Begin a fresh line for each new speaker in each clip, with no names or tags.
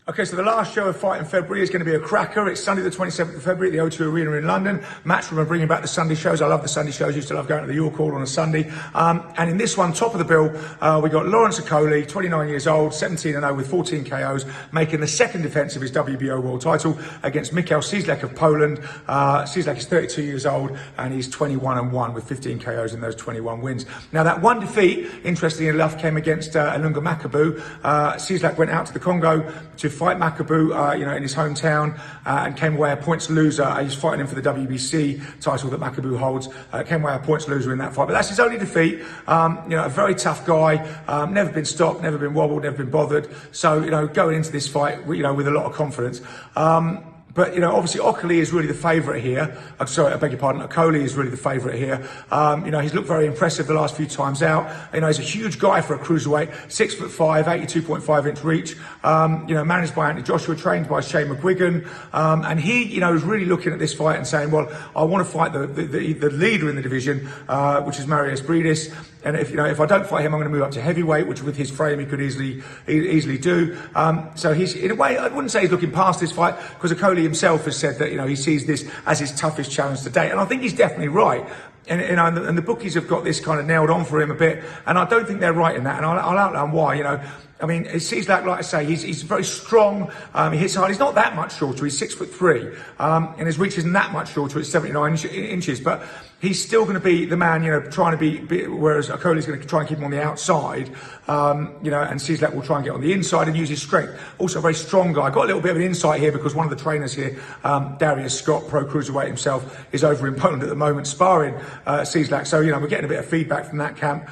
Okay, so the last show of Fight in February is going to be a cracker. It's Sunday the 27th of February at the O2 Arena in London. Matchroom are bringing back the Sunday shows. I love the Sunday shows. Used to love going to the York Hall on a Sunday. And in this one, top of the bill, we got Lawrence Okolie, 29 years old, 17-0 with 14 KOs, making the second defence of his WBO world title against Michal Cieslak of Poland. Cieslak is 32 years old and he's 21-1 with 15 KOs in those 21 wins. Now that one defeat, interestingly enough, came against Ilunga Makabu. Cieslak went out to the Congo to fight Makabu, in his hometown, and came away a points loser. He's fighting him for the WBC title that Makabu holds. Came away a points loser in that fight, but that's his only defeat. A very tough guy, never been stopped, never been wobbled, never been bothered. So, going into this fight, with a lot of confidence. But, obviously Okolie is really the favourite here. I'm sorry, I beg your pardon. Okolie is really the favourite here. He's looked very impressive the last few times out. He's a huge guy for a cruiserweight, 6'5", 82.5 inch reach. Managed by Anthony Joshua, trained by Shane McGuigan. And he, is really looking at this fight and saying, well, I want to fight the leader in the division, which is Marius Bridis. And if I don't fight him, I'm going to move up to heavyweight, which with his frame he could easily do. So he's, in a way, I wouldn't say he's looking past this fight, because Okolie himself has said that he sees this as his toughest challenge to date, and I think he's definitely right. And the bookies have got this kind of nailed on for him a bit, and I don't think they're right in that, and I'll outline why. Cieslak, like I say, he's very strong. He hits hard. He's not that much shorter. He's 6'3", and his reach isn't that much shorter. It's 79 inches, but he's still going to be the man, trying to be. Whereas Okolie's going to try and keep him on the outside, and Cieslak will try and get on the inside and use his strength. Also, a very strong guy. Got a little bit of an insight here because one of the trainers here, Darius Scott, pro cruiserweight himself, is over in Poland at the moment sparring Cieslak. So we're getting a bit of feedback from that camp.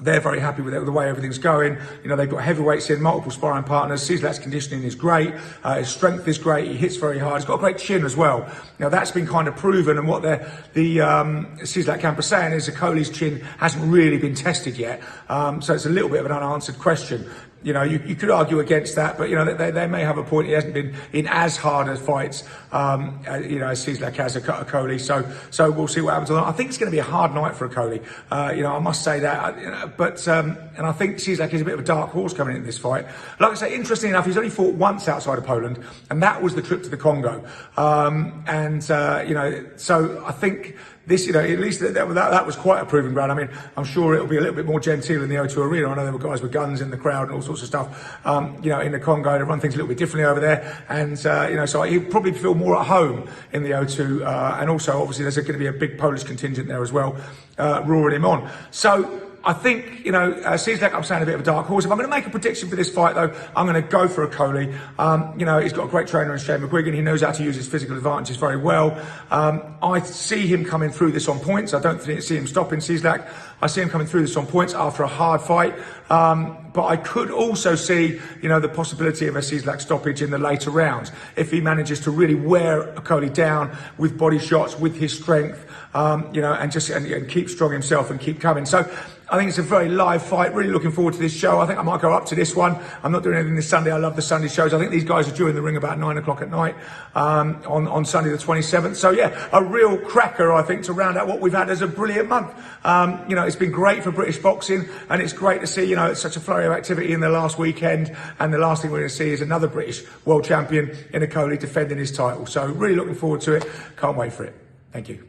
They're very happy with the way everything's going. They've got heavyweights in, multiple sparring partners. Cieslak's conditioning is great. His strength is great. He hits very hard. He's got a great chin as well. Now that's been kind of proven, and what the Cieslak camp are saying is Okolie's chin hasn't really been tested yet. So it's a little bit of an unanswered question. You could argue against that, but they may have a point. He hasn't been in as hard as fights, as Cieslak has Okolie. So we'll see what happens. I think it's going to be a hard night for Okolie. I must say that. But I think Cieslak is a bit of a dark horse coming into this fight. Like I say, interestingly enough, he's only fought once outside of Poland, and that was the trip to the Congo. So I think this, at least that was quite a proving ground. I'm sure it'll be a little bit more genteel in the O2 Arena. I know there were guys with guns in the crowd and all sorts of stuff, in the Congo. They run things a little bit differently over there. And, so he'll probably feel more at home in the O2. And also, obviously, there's going to be a big Polish contingent there as well, roaring him on. So I think, Cieslak, I'm saying a bit of a dark horse. If I'm going to make a prediction for this fight, though, I'm going to go for Okolie. He's got a great trainer in Shane McGuigan. He knows how to use his physical advantages very well. I see him coming through this on points. I don't see him stopping Cieslak. I see him coming through this on points after a hard fight. But I could also see, the possibility of a Cieslak stoppage in the later rounds if he manages to really wear Okolie down with body shots, with his strength, and keep strong himself and keep coming. So I think it's a very live fight. Really looking forward to this show. I think I might go up to this one. I'm not doing anything this Sunday. I love the Sunday shows. I think these guys are due in the ring about 9 o'clock at night on Sunday the 27th. So yeah, a real cracker, I think, to round out what we've had as a brilliant month. It's been great for British boxing, and it's great to see, it's such a flurry of activity in the last weekend. And the last thing we're going to see is another British world champion in Okolie defending his title. So really looking forward to it. Can't wait for it. Thank you.